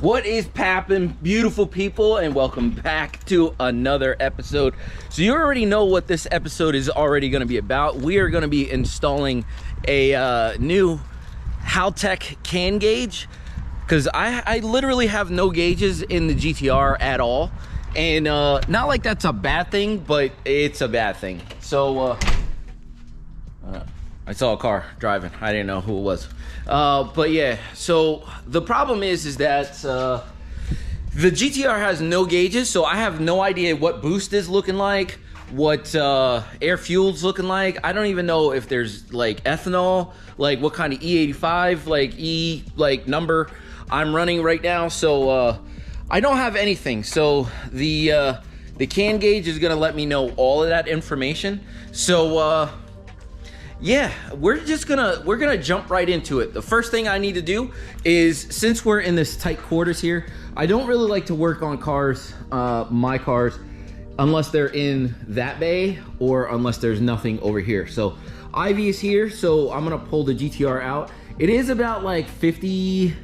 What is poppin', beautiful people, and welcome back to another episode. So you already know what this episode is already going to be about. We are going to be installing a new Haltech Can Gauge, because I literally have no gauges in the GTR at all, and not like that's a bad thing, but it's a bad thing. So I saw a car driving. I didn't know who it was. But yeah, so the problem is that the GTR has no gauges, so I have no idea what boost is looking like, what air fuel's looking like. I don't even know if there's like ethanol, like what kind of E85 like number I'm running right now. So I don't have anything. So the can gauge is gonna let me know all of that information. So yeah, we're gonna jump right into it. The first thing I need to do is, since we're in this tight quarters here, I don't really like to work on cars, my cars, unless they're in that bay or unless there's nothing over here. So Ivy is here, so I'm gonna pull the GTR out. It is about like 50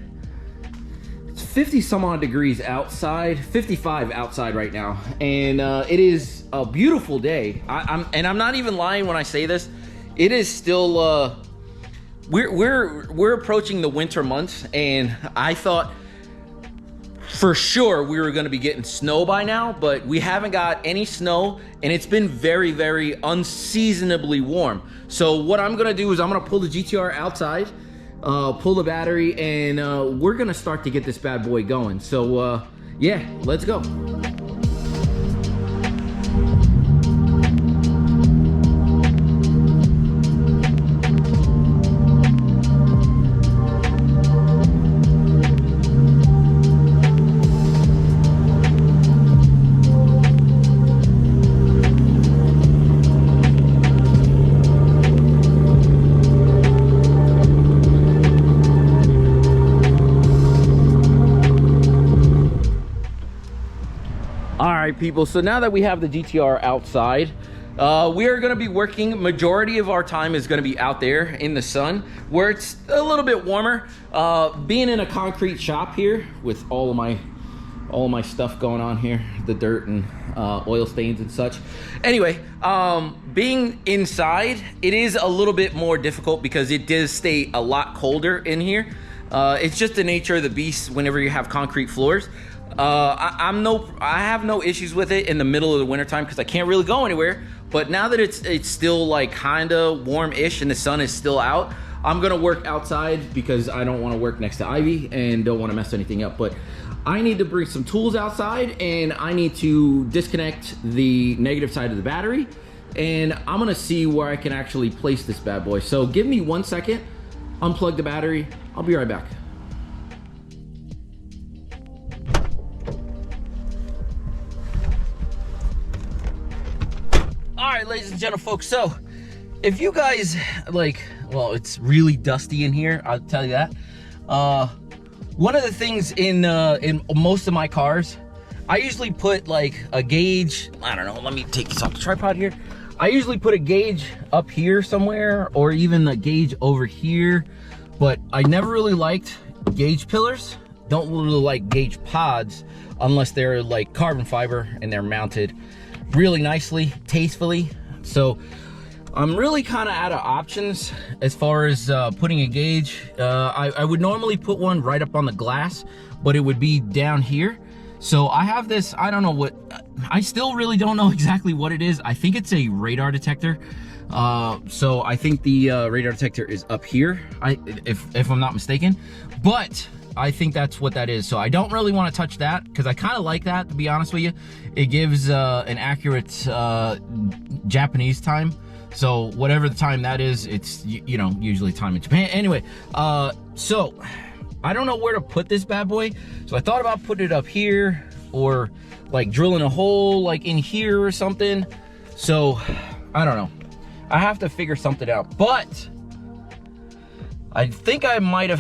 some odd degrees outside, 55 outside right now, and it is a beautiful day. I'm not even lying when I say this. It is still we're approaching the winter months, and I thought for sure we were going to be getting snow by now, but we haven't got any snow, and it's been very, very unseasonably warm. So what I'm going to do is I'm going to pull the GTR outside, pull the battery, and we're going to start to get this bad boy going. So yeah, let's go. Alright people, so now that we have the GTR outside, we are going to be working, majority of our time is going to be out there in the sun, where it's a little bit warmer. Being in a concrete shop here with all of my stuff going on here, the dirt and oil stains and such. Anyway, being inside, it is a little bit more difficult because it does stay a lot colder in here. It's just the nature of the beast whenever you have concrete floors. I have no issues with it in the middle of the winter time because I can't really go anywhere. But now that it's still like kind of warm-ish and the sun is still out, I'm gonna work outside because I don't want to work next to Ivy and don't want to mess anything up. But I need to bring some tools outside, and I need to disconnect the negative side of the battery, and I'm gonna see where I can actually place this bad boy. So give me 1 second, unplug the battery, I'll be right back. Alright, ladies and gentlemen, folks, so if you guys like, well, it's really dusty in here, I'll tell you that. One of the things in most of my cars, I usually put like a gauge, I don't know, let me take this off the tripod here. I usually put a gauge up here somewhere, or even a gauge over here, but I never really liked gauge pillars. Don't really like gauge pods unless they're like carbon fiber and they're mounted really nicely, tastefully. So I'm really kind of out of options as far as putting a gauge. I would normally put one right up on the glass, but it would be down here. So I have this, I don't know what, I still really don't know exactly what it is. I think it's a radar detector. So I think the radar detector is up here, if I'm not mistaken, but I think that's what that is. So I don't really want to touch that because I kind of like that, to be honest with you. It gives an accurate Japanese time. So whatever the time that is, it's, you know, usually time in Japan. Anyway, so I don't know where to put this bad boy. So I thought about putting it up here, or like drilling a hole like in here or something. So I don't know. I have to figure something out, but I think I might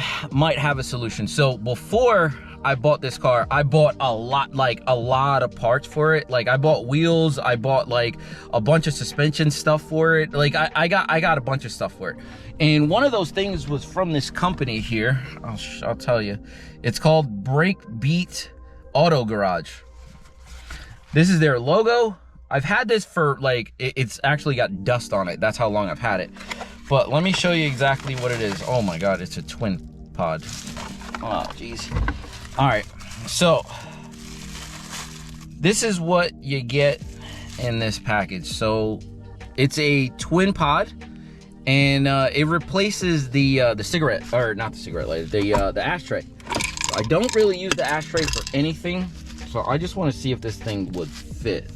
have a solution. So before I bought this car, I bought a lot, like a lot of parts for it. Like I bought wheels, I bought like a bunch of suspension stuff for it. Like I got a bunch of stuff for it. And one of those things was from this company here. I'll tell you. It's called Breakbeat Auto Garage. This is their logo. I've had this for like, it's actually got dust on it. That's how long I've had it. But let me show you exactly what it is. Oh my God, it's a twin pod. Oh, geez. All right, so this is what you get in this package. So it's a twin pod, and it replaces the cigarette, or not the cigarette lighter, the ashtray. I don't really use the ashtray for anything, so I just want to see if this thing would fit.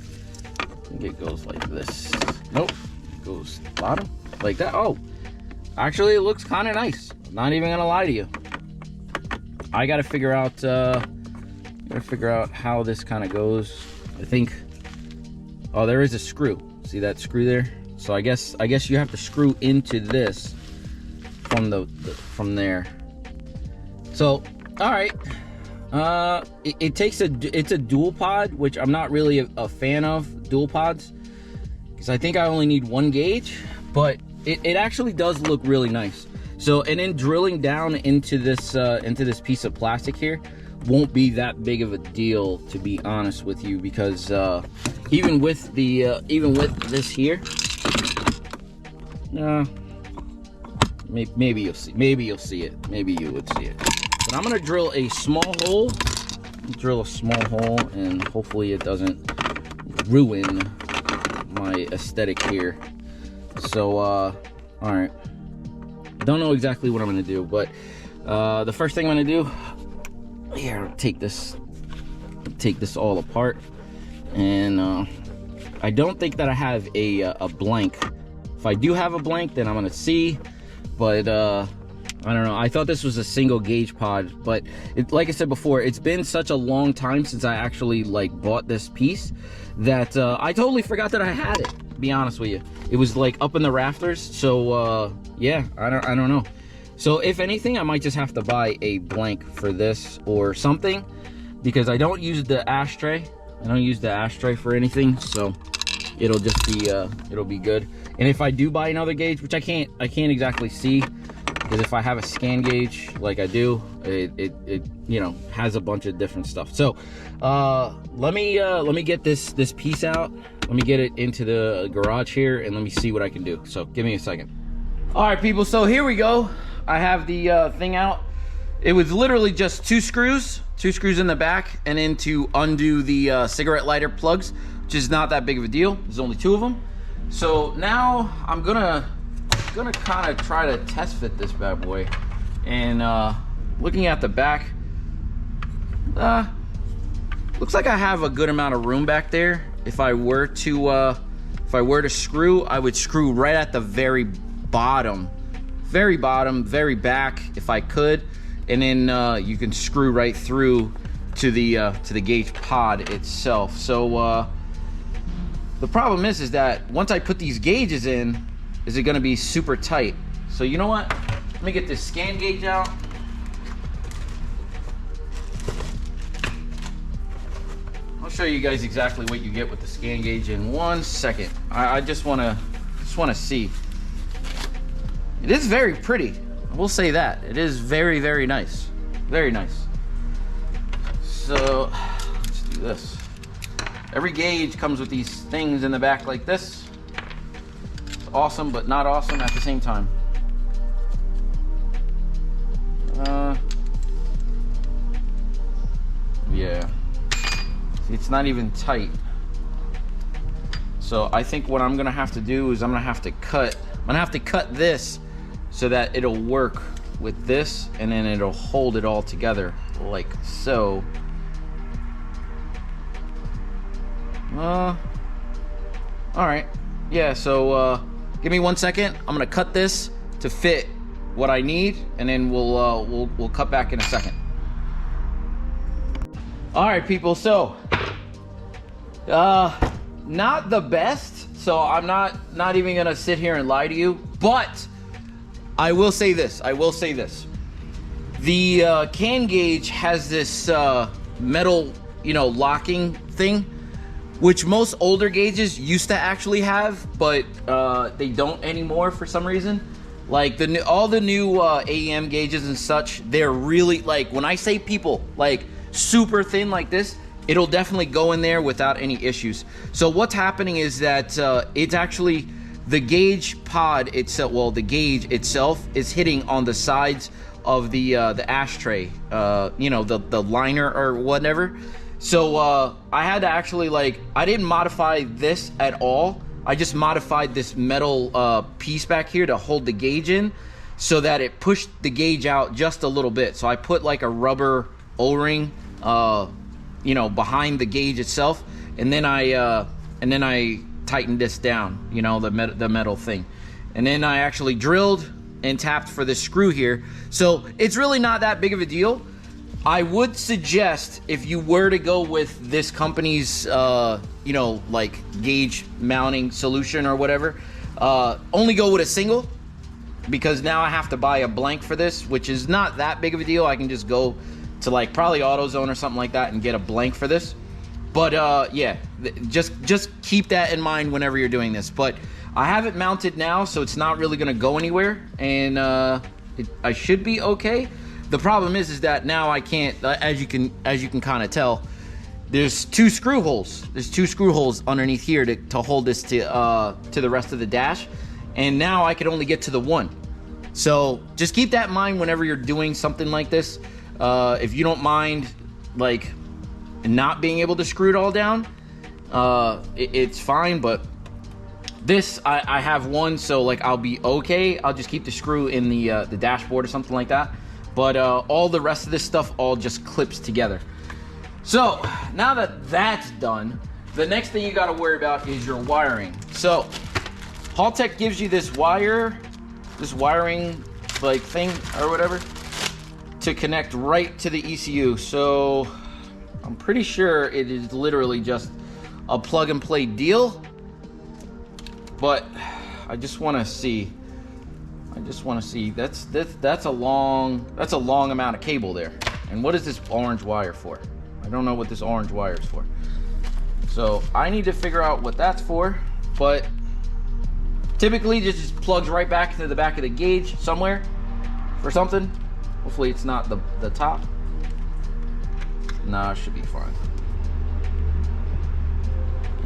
I think it goes like this. Nope, it goes bottom like that. Oh, actually, it looks kind of nice. I'm not even gonna lie to you. I gotta figure out how this kind of goes. I think, oh, there is a screw. See that screw there? So I guess you have to screw into this from from there. So, all right. It's a dual pod, which I'm not really a fan of dual pods, because I think I only need one gauge, but it actually does look really nice. So, and then drilling down into this piece of plastic here won't be that big of a deal, to be honest with you, because even with this here, maybe you'll see. Maybe you'll see it. Maybe you would see it. But I'm gonna drill a small hole. And hopefully it doesn't ruin my aesthetic here. So, all right. Don't know exactly what I'm gonna do, but the first thing I'm gonna do here, take this all apart, and I don't think that I have a blank. If I do have a blank, then I'm gonna see, but I don't know. I thought this was a single gauge pod, but like I said before, it's been such a long time since I actually like bought this piece that I totally forgot that I had it, to be honest with you. It was like up in the rafters, so yeah, I don't know. So if anything, I might just have to buy a blank for this or something, because I don't use the ashtray. I don't use the ashtray for anything, so it'll just be it'll be good. And if I do buy another gauge, which I can't exactly see, because if I have a scan gauge like I do, it you know, has a bunch of different stuff. So let me get this piece out. Let me get it into the garage here, and let me see what I can do. So give me a second. All right, people, so here we go. I have the thing out. It was literally just two screws in the back, and then to undo the cigarette lighter plugs, which is not that big of a deal. There's only two of them. So now I'm gonna kind of try to test fit this bad boy. And looking at the back, looks like I have a good amount of room back there. If I were to screw, I would screw right at the very bottom, very back, if I could, and then you can screw right through to the gauge pod itself. So the problem is that once I put these gauges in, is it going to be super tight? So you know what? Let me get this scan gauge out. I'll show you guys exactly what you get with the scan gauge in 1 second. I just want to see. It is very pretty. I will say that. It is very, very nice. Very nice. So let's do this. Every gauge comes with these things in the back like this. It's awesome, but not awesome at the same time. Yeah. See, it's not even tight. So I think what I'm gonna have to do is I'm gonna have to cut this so that it'll work with this, and then it'll hold it all together like so. All right. Yeah, so give me 1 second. I'm gonna cut this to fit what I need, and then we'll cut back in a second. All right, people, so not the best, so I'm not even gonna sit here and lie to you, but I will say this. The can gauge has this metal, you know, locking thing, which most older gauges used to actually have, but they don't anymore for some reason. Like all the new AEM gauges and such, they're really, like, when I say people, like super thin like this, it'll definitely go in there without any issues. So what's happening is that it's actually the gauge pod itself, well, the gauge itself is hitting on the sides of the ashtray, you know, the liner or whatever. So I had to actually, like, I didn't modify this at all. I just modified this metal piece back here to hold the gauge in so that it pushed the gauge out just a little bit. So I put like a rubber O-ring, you know, behind the gauge itself, and then I tightened this down, you know, the metal thing, and then I actually drilled and tapped for this screw here. So it's really not that big of a deal. I would suggest, if you were to go with this company's, you know, like gauge mounting solution or whatever, only go with a single, because now I have to buy a blank for this, which is not that big of a deal. I can just go to like probably AutoZone or something like that and get a blank for this. But yeah, just keep that in mind whenever you're doing this. But I have it mounted now, so it's not really gonna go anywhere, and I should be okay. The problem is that now I can't, as you can kind of tell, there's two screw holes. There's two screw holes underneath here to hold this to the rest of the dash, and now I can only get to the one. So just keep that in mind whenever you're doing something like this. If you don't mind, like, not being able to screw it all down, it's fine. But this, I have one, so like I'll be okay. I'll just keep the screw in the dashboard or something like that. But all the rest of this stuff all just clips together. So now that that's done, the next thing you got to worry about is your wiring. So Haltech gives you this wiring like thing or whatever to connect right to the ECU. So I'm pretty sure it is literally just a plug and play deal, but I just want to see. That's a long amount of cable there. And what is this orange wire for? I don't know what this orange wire is for. So I need to figure out what that's for, but typically it just plugs right back into the back of the gauge somewhere for something. Hopefully it's not the top. Nah, it should be fine.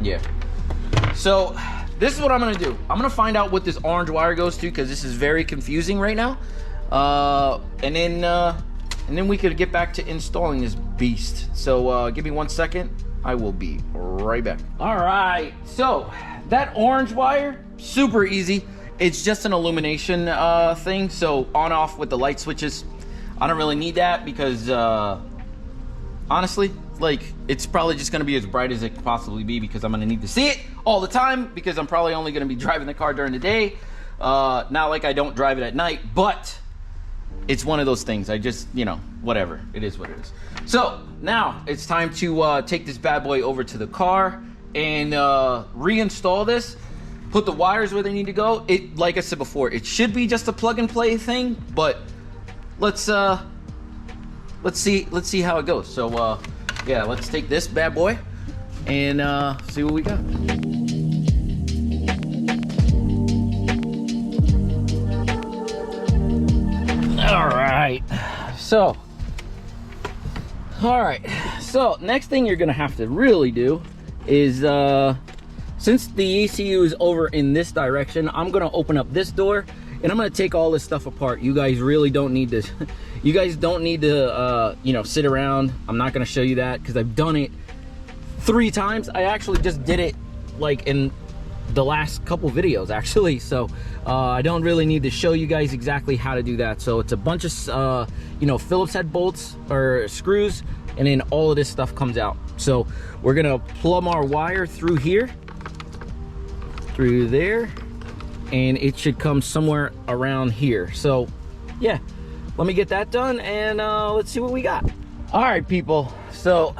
Yeah. So this is what I'm gonna do. I'm gonna find out what this orange wire goes to, because this is very confusing right now. And then we could get back to installing this beast. So give me 1 second. I will be right back. All right. So that orange wire, super easy. It's just an illumination thing. So on off with the light switches. I don't really need that because honestly, like, it's probably just gonna be as bright as it could possibly be, because I'm gonna need to see it all the time, because I'm probably only gonna be driving the car during the day. Not like I don't drive it at night, but it's one of those things. I just, you know, whatever. It is what it is. So now it's time to take this bad boy over to the car and reinstall this, put the wires where they need to go. It, like I said before, it should be just a plug and play thing, but let's see how it goes. So yeah, let's take this bad boy and see what we got. All right, so next thing you're gonna have to really do is, since the ECU is over in this direction, I'm gonna open up this door and I'm gonna take all this stuff apart. You guys really don't need this. You guys don't need to, you know, sit around. I'm not gonna show you that because I've done it 3 times. I actually just did it like in the last couple videos actually. So I don't really need to show you guys exactly how to do that. So it's a bunch of, you know, Phillips head bolts or screws, and then all of this stuff comes out. So we're gonna plumb our wire through here, through there, and it should come somewhere around here. So yeah, let me get that done and let's see what we got. All right, people, so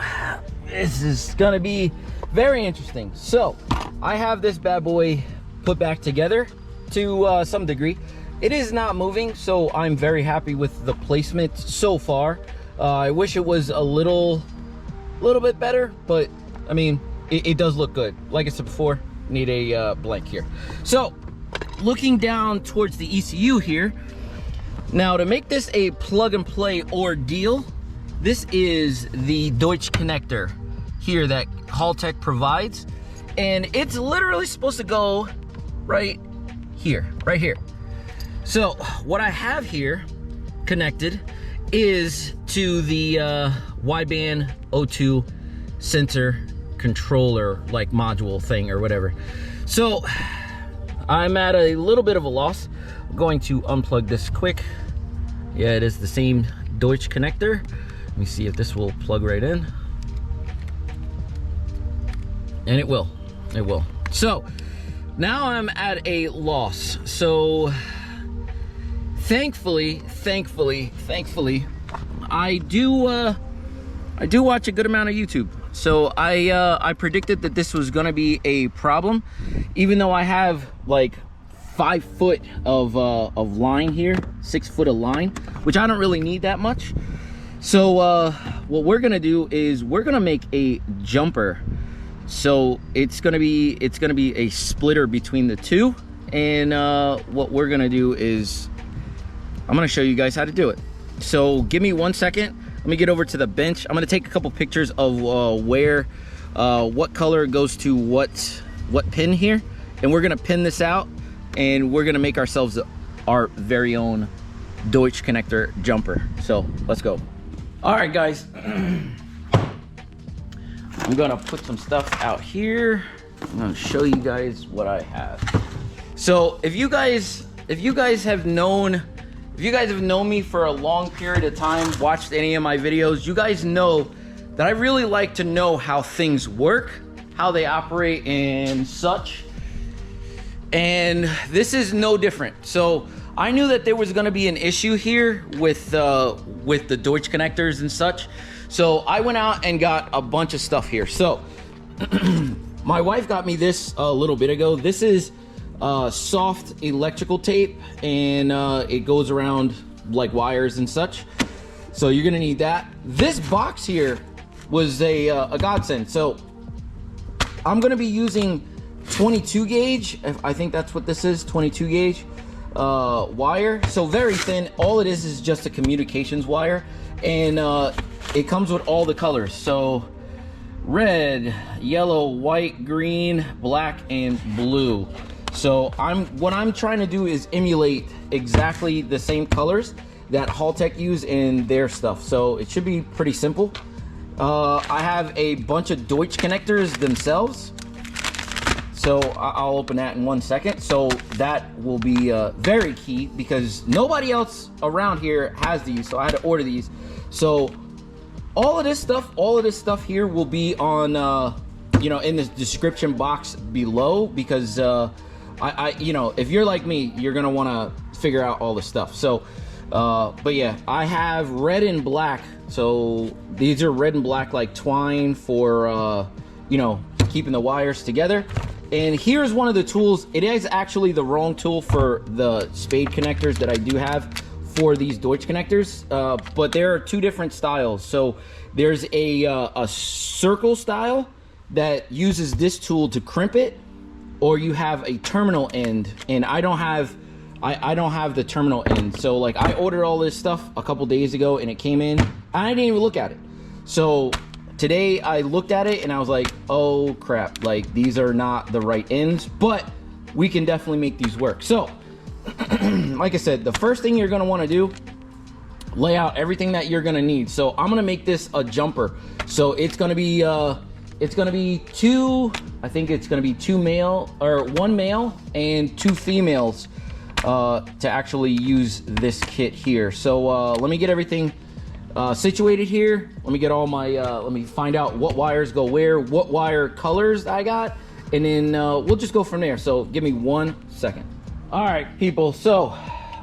this is gonna be very interesting. So I have this bad boy put back together to some degree. it is not moving, so I'm very happy with the placement so far. I wish it was a little bit better, but I mean, it does look good. Like I said before, need a blank here. So looking down towards the ECU here, now to make this a plug and play ordeal, this is the Deutsch connector here that Haltech provides, and it's literally supposed to go right here. So what I have here connected is to the wideband O2 sensor controller like module thing or whatever. So I'm at a little bit of a loss. I'm going to unplug this quick. Yeah, it is the same Deutsch connector. Let me see if this will plug right in. And it will. So now I'm at a loss. So thankfully, I do watch a good amount of YouTube. So I predicted that this was gonna be a problem, even though I have like 5 foot of line here, 6 foot of line, which I don't really need that much. So what we're gonna do is we're gonna make a jumper. So it's gonna be a splitter between the two, and what we're gonna do is I'm gonna show you guys how to do it. So give me 1 second. Let me get over to the bench. I'm gonna take a couple pictures of where what color goes to what pin here, and we're gonna pin this out, and we're gonna make ourselves our very own Deutsch connector jumper. So let's go. All right, guys. I'm gonna put some stuff out here. I'm gonna show you guys what I have. So if you guys have known me for a long period of time, watched any of my videos, you guys know that I really like to know how things work, how they operate and such. And this is no different. So I knew that there was gonna be an issue here with the Deutsch connectors and such. So I went out and got a bunch of stuff here. So my wife got me this a little bit ago. This is soft electrical tape, and it goes around like wires and such. So you're gonna need that. This box here was a godsend. So I'm gonna be using 22 gauge. I think that's what this is, 22 gauge wire. So very thin. All it is just a communications wire, and it comes with all the colors. So red, yellow, white, green, black, and blue. So what I'm trying to do is emulate exactly the same colors that Haltech use in their stuff. So it should be pretty simple. I have a bunch of Deutsch connectors themselves. So I'll open that in 1 second. So that will be very key because nobody else around here has these. So I had to order these. So all of this stuff here will be on, in the description box below, because if you're like me, you're gonna want to figure out all the stuff. So, but yeah, I have red and black. So these are red and black like twine for, keeping the wires together. And here's one of the tools. It is actually the wrong tool for the spade connectors that I do have for these Deutsch connectors, but there are 2 different styles. So there's a circle style that uses this tool to crimp it, or you have a terminal end, and I don't have the terminal end. So like I ordered all this stuff a couple days ago, and it came in, and I didn't even look at it. So today I looked at it and I was like, oh crap, like these are not the right ends, but we can definitely make these work. So like I said, the first thing you're gonna wanna do, lay out everything that you're gonna need. So I'm gonna make this a jumper. So it's gonna be 2 male, or 1 male and 2 females to actually use this kit here. So let me get everything situated here. Let me get all my, let me find out what wires go where, what wire colors I got, and then we'll just go from there. So give me 1 second. All right, people. So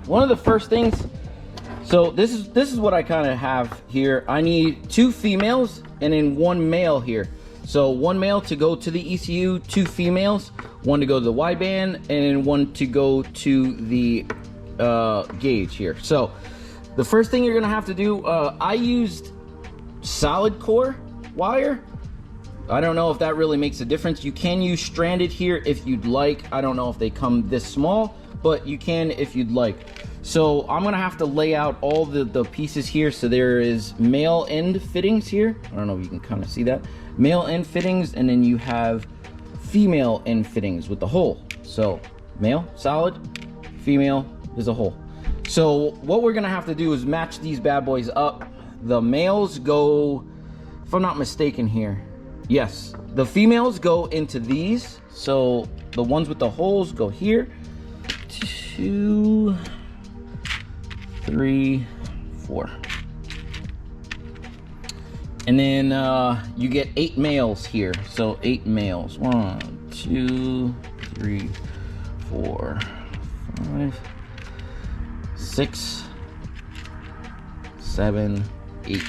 one of the first things, so this is what I kind of have here. I need 2 females and then 1 male here. So 1 male to go to the ECU, 2 females, 1 to go to the wideband, and then 1 to go to the gauge here. So the first thing you're gonna have to do, I used solid core wire. I don't know if that really makes a difference. You can use stranded here if you'd like. I don't know if they come this small, but you can if you'd like. So I'm gonna have to lay out all the pieces here. So there is male end fittings here. I don't know if you can kind of see that. Male end fittings, and then you have female end fittings with the hole. So male, solid, female is a hole. So what we're gonna have to do is match these bad boys up. The males go, if I'm not mistaken here, yes, the females go into these. So the ones with the holes go here. 2, 3, 4. And then you get 8 males here. So 8 males. 1, 2, 3, 4, 5, 6, 7, 8.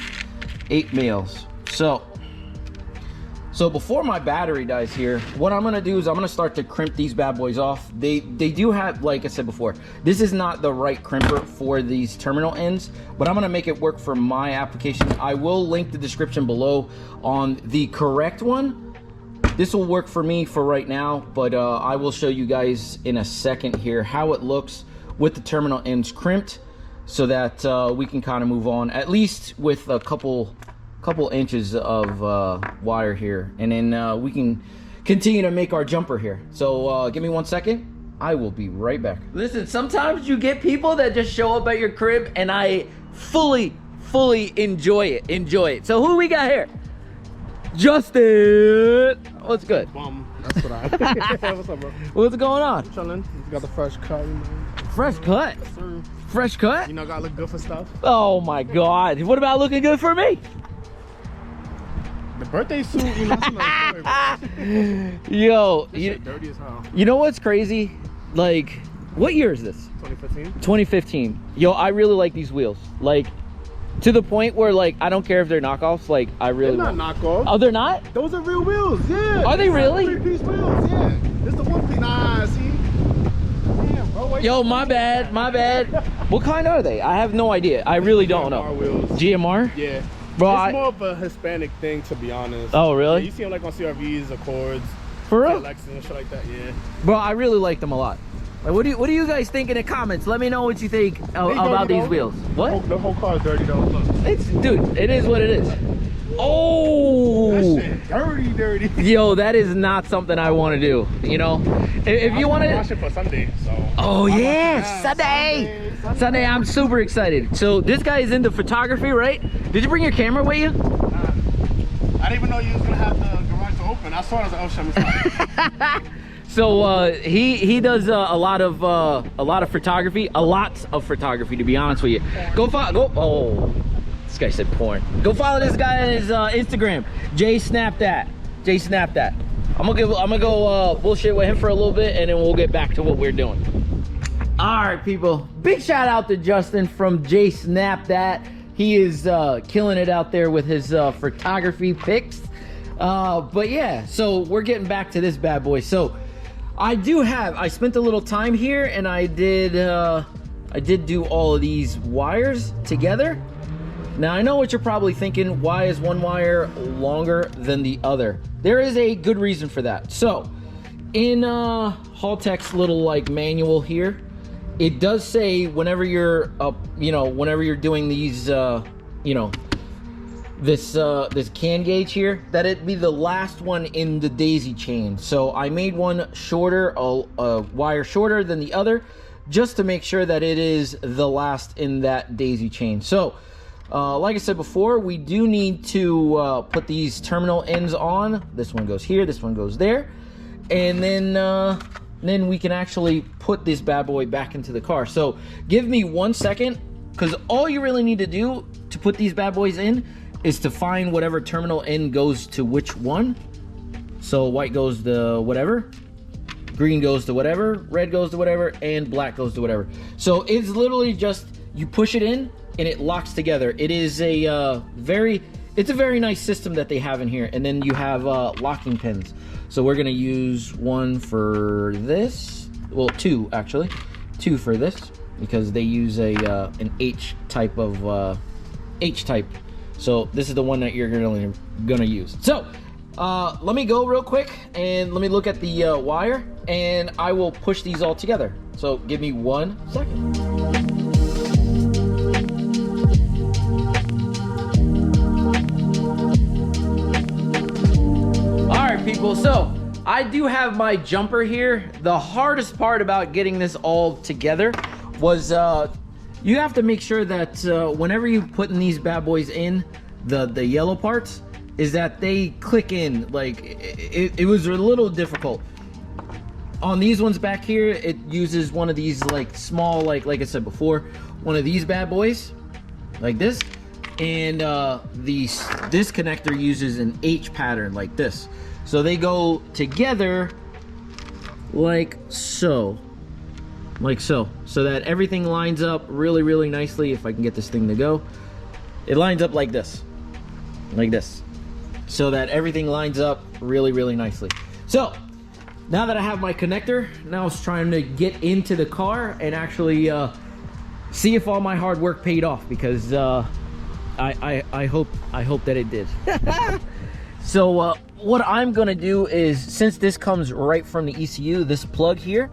8 males. So before my battery dies here, what I'm gonna do is I'm gonna start to crimp these bad boys off. They do have, like I said before, this is not the right crimper for these terminal ends, but I'm gonna make it work for my application. I will link the description below on the correct one. This will work for me for right now, but I will show you guys in a second here how it looks with the terminal ends crimped, so that we can kind of move on, at least with a couple inches of wire here, and then we can continue to make our jumper here. So give me 1 second, I will be right back. Listen, sometimes you get people that just show up at your crib, and I fully enjoy it. So who we got here? Justin, what's good? That's what I what's up, bro? What's going on? Chillin'. You got the fresh cut, you know. Fresh cut? Yes, sir. Fresh cut? You know, gotta look good for stuff. Oh my God, what about looking good for me? The birthday suit, you know, that's another story, bro. Yo, This shit dirty as hell. you know what's crazy? Like, what year is this? 2015. 2015. Yo, I really like these wheels. Like, to the point where, like, I don't care if they're knockoffs. Like, I really They're not knockoffs. Oh, they're not? Those are real wheels, yeah. Are they really? 3-piece wheels, yeah. This the 1-piece. Nah, see? Damn, bro. Yo, my bad. What kind are they? I have no idea. I really don't know. GMR wheels. GMR? Yeah. Bro, It's more of a Hispanic thing, to be honest. Oh, really? Yeah, you see them like on CRVs, Accords, For real? Lexus and shit like that, yeah. Bro, I really like them a lot. Like, what do you guys think in the comments? Let me know what you think about these wheels. What? The whole car is dirty though. Look. It's, dude, it is what it is. Oh, That shit dirty. yo, that is not something I want to do. You know, if you want to wash it for Sunday, so. oh yeah, Sunday, I'm super excited. So this guy is into photography, right? Did you bring your camera with you? I didn't even know you was gonna have the garage open. I saw it as an ocean. So he does a lot of photography, to be honest with you. Go follow. Oh, this guy said porn. Go follow this guy on his Instagram. Snap that. I'm gonna go bullshit with him for a little bit, and then we'll get back to what we're doing. All right, people. Big shout out to Justin from Snap That. He is killing it out there with his photography pics. But yeah, so we're getting back to this bad boy. So I spent a little time here, and I did do all of these wires together. Now I know what you're probably thinking, why is one wire longer than the other? There is a good reason for that. So in Haltech's little like manual here, it does say whenever you're whenever you're doing these this can gauge here, that it be the last one in the daisy chain. So I made one shorter, a wire shorter than the other, just to make sure that it is the last in that daisy chain. So like I said before, we do need to put these terminal ends on. This one goes here, this one goes there, and then we can actually put this bad boy back into the car. So give me 1 second, because all you really need to do to put these bad boys in is to find whatever terminal end goes to which one. So white goes to whatever, green goes to whatever, red goes to whatever, and black goes to whatever. So it's literally just, you push it in and it locks together. It is a very nice system that they have in here. And then you have locking pins. So we're gonna use one for this, well, two actually, two for this, because they use an H type of H type. So this is the one that you're gonna use. So let me go real quick and let me look at the wire, and I will push these all together. So give me 1 second. All right, people, so I do have my jumper here. The hardest part about getting this all together was you have to make sure that whenever you putting these bad boys in, the yellow parts, is that they click in. Like it was a little difficult. On these ones back here, it uses one of these like small, like I said before, one of these bad boys, like this. And this connector uses an H pattern like this. So they go together like so. Like so. So that everything lines up really, really nicely. If I can get this thing to go. It lines up like this. Like this. So that everything lines up really, really nicely. So now that I have my connector, now it's trying to get into the car and actually see if all my hard work paid off, because I hope that it did. So what I'm gonna do is, since this comes right from the ECU, this plug here,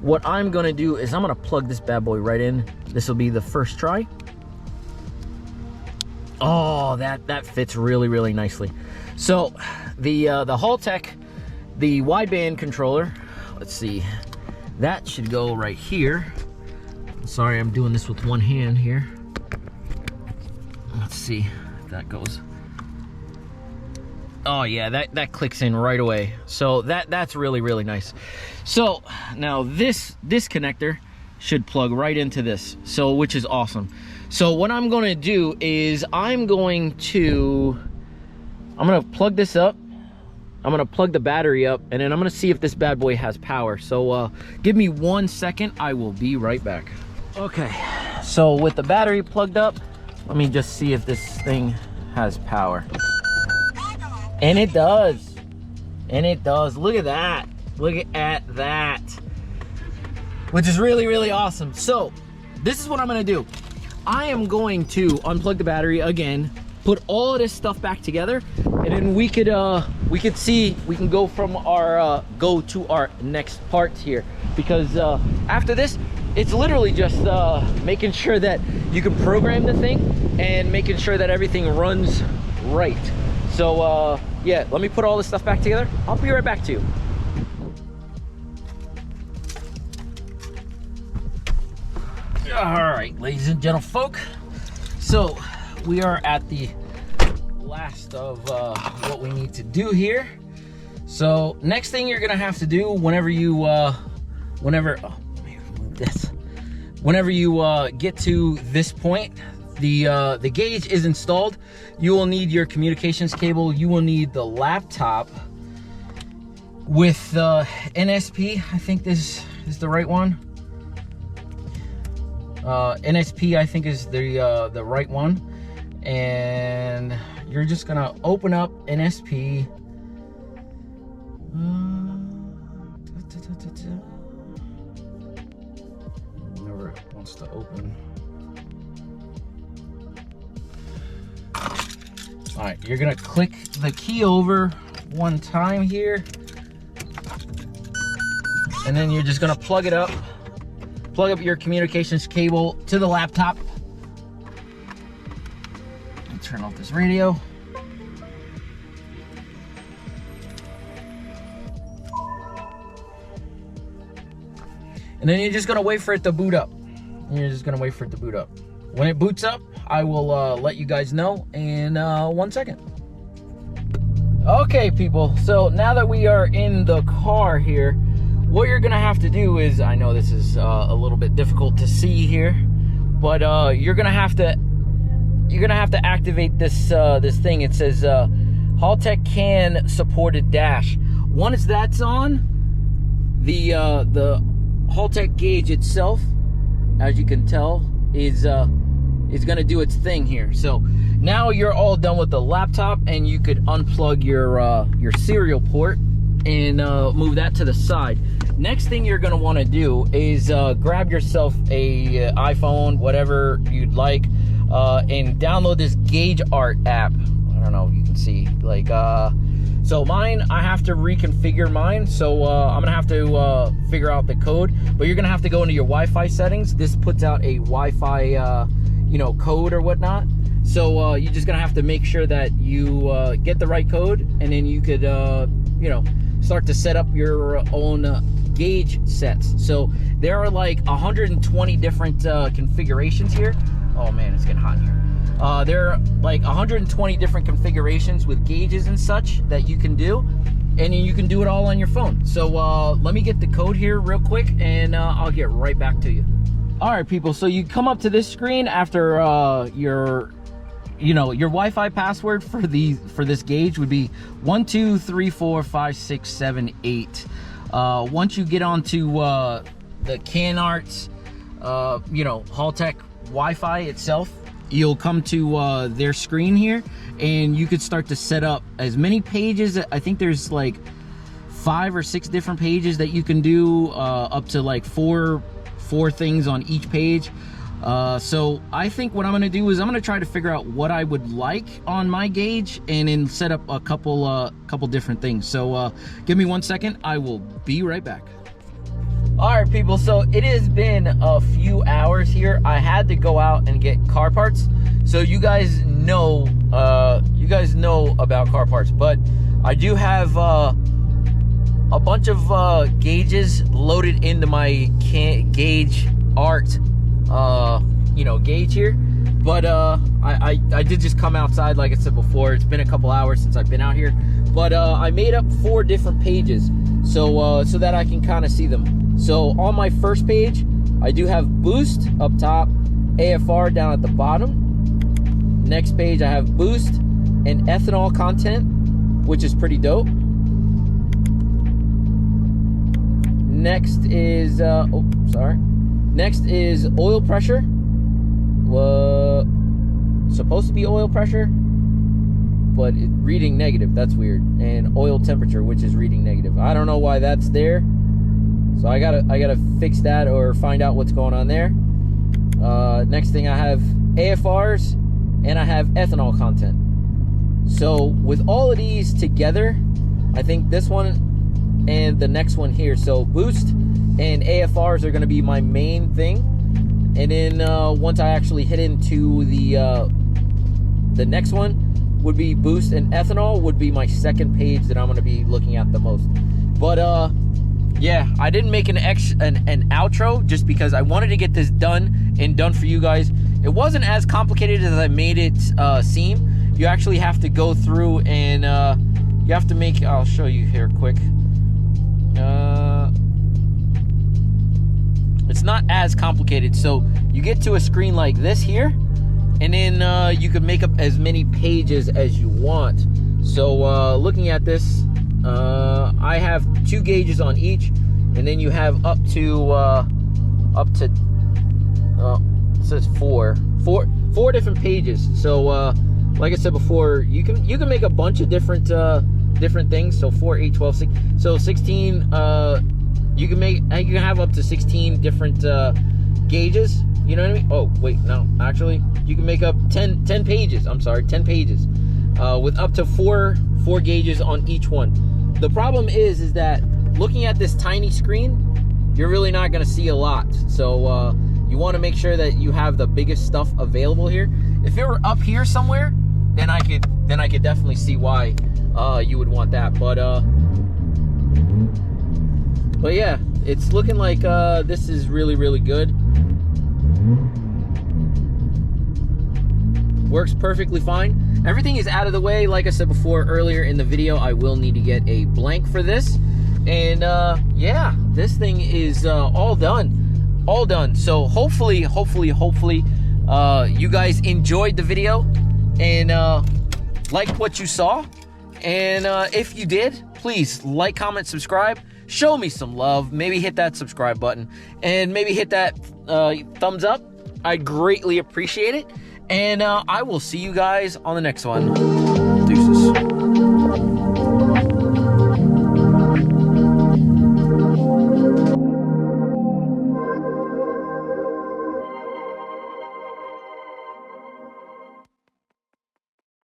what I'm gonna do is I'm gonna plug this bad boy right in. This will be the first try. Oh, that fits really, really nicely. So the Haltech, the wideband controller, let's see, that should go right here. Sorry, I'm doing this with one hand here. Let's see if that goes. Oh yeah, that clicks in right away. So that's really, really nice. So now this connector should plug right into this, so which is awesome. So what I'm gonna do is I'm gonna plug this up. I'm gonna plug the battery up, and then I'm gonna see if this bad boy has power. So give me 1 second, I will be right back. Okay, so with the battery plugged up, let me just see if this thing has power. And it does. And it does. Look at that. Look at that. Which is really, really awesome. So this is what I'm gonna do. I am going to unplug the battery again, put all of this stuff back together, and then we could see, we can go from our go to our next part here, because after this, it's literally just making sure that you can program the thing and making sure that everything runs right. So yeah, let me put all this stuff back together. I'll be right back to you. All right, ladies and gentle folk, so we are at the last of what we need to do here. So next thing you're gonna have to do whenever you whenever you get to this point, the gauge is installed, you will need your communications cable, you will need the laptop with NSP. I think this is the right one. NSP I think is the right one, and you're just gonna open up NSP. Whenever it wants to open. All right, you're gonna click the key over one time here, and then you're just gonna plug it up. Plug up your communications cable to the laptop. And turn off this radio. And then you're just gonna wait for it to boot up. When it boots up, I will let you guys know in 1 second. Okay, people, so now that we are in the car here, what you're gonna have to do is, I know this is a little bit difficult to see here, but you're gonna have to activate this this thing. It says Haltech Can supported dash. Once that's on, the Haltech gauge itself, as you can tell, is gonna do its thing here. So now you're all done with the laptop, and you could unplug your serial port and move that to the side. next thing you're gonna wanna do is grab yourself a iPhone, whatever you'd like, and download this Gauge Art app. I don't know if you can see, like, so mine, I have to reconfigure mine, so I'm gonna have to figure out the code, but you're gonna have to go into your Wi-Fi settings. This puts out a Wi-Fi, you know, code or whatnot. So you're just gonna have to make sure that you get the right code, and then you could, you know, start to set up your own gauge sets. So there are like 120 different configurations here. Oh man, it's getting hot in here. There are like 120 different configurations with gauges and such that you can do, and you can do it all on your phone. So let me get the code here real quick, and I'll get right back to you. All right, people, so you come up to this screen after your Wi-Fi password for this gauge would be 12345678. Once you get onto the CanArts, you know, Haltech Wi-Fi itself, you'll come to their screen here, and you could start to set up as many pages. I think there's like 5 or 6 different pages that you can do, up to like four things on each page. So I think what I'm gonna do is I'm gonna try to figure out what I would like on my gauge, and then set up a couple different things. So give me 1 second, I will be right back. All right, people, so it has been a few hours here. I had to go out and get car parts. So you guys know about car parts, but I do have a bunch of gauges loaded into my Gauge Art you know, gauge here. But I did just come outside, like I said before. It's been a couple hours since I've been out here, but I made up 4 different pages so that I can kind of see them. So on my first page, I do have boost up top, AFR down at the bottom. Next page, I have boost and ethanol content, which is pretty dope. Next is next is oil pressure. Supposed to be oil pressure, but it's reading negative. That's weird. And oil temperature, which is reading negative. I don't know why that's there. So I gotta fix that or find out what's going on there. Next thing, I have AFRs and I have ethanol content. So with all of these together, I think this one and the next one here. So boost and AFRs are gonna be my main thing. And then once I actually hit into the next one would be boost, and ethanol would be my second page that I'm gonna be looking at the most. But yeah, I didn't make an outro just because I wanted to get this done for you guys. It wasn't as complicated as I made it seem. You actually have to go through and you have to make, I'll show you here quick. It's not as complicated. So you get to a screen like this here, and then you can make up as many pages as you want. So looking at this, I have 2 gauges on each, and then you have up to it says four different pages. So like I said before, you can make a bunch of different things. So 4, 8, 12, 6, so 16. You can have up to 16 different gauges. You know what I mean? Oh wait, no, actually you can make up 10 pages. I'm sorry, 10 pages with up to four gauges on each one. The problem is that looking at this tiny screen, you're really not going to see a lot. So you want to make sure that you have the biggest stuff available here. If it were up here somewhere, then I could definitely see why you would want that. But yeah, it's looking like this is really, really good. Works perfectly fine. Everything is out of the way. Like I said before earlier in the video, I will need to get a blank for this. And yeah, this thing is all done. So hopefully you guys enjoyed the video and liked what you saw. And if you did, please like, comment, subscribe. Show me some love. Maybe hit that subscribe button and maybe hit that thumbs up. I'd greatly appreciate it. And I will see you guys on the next one.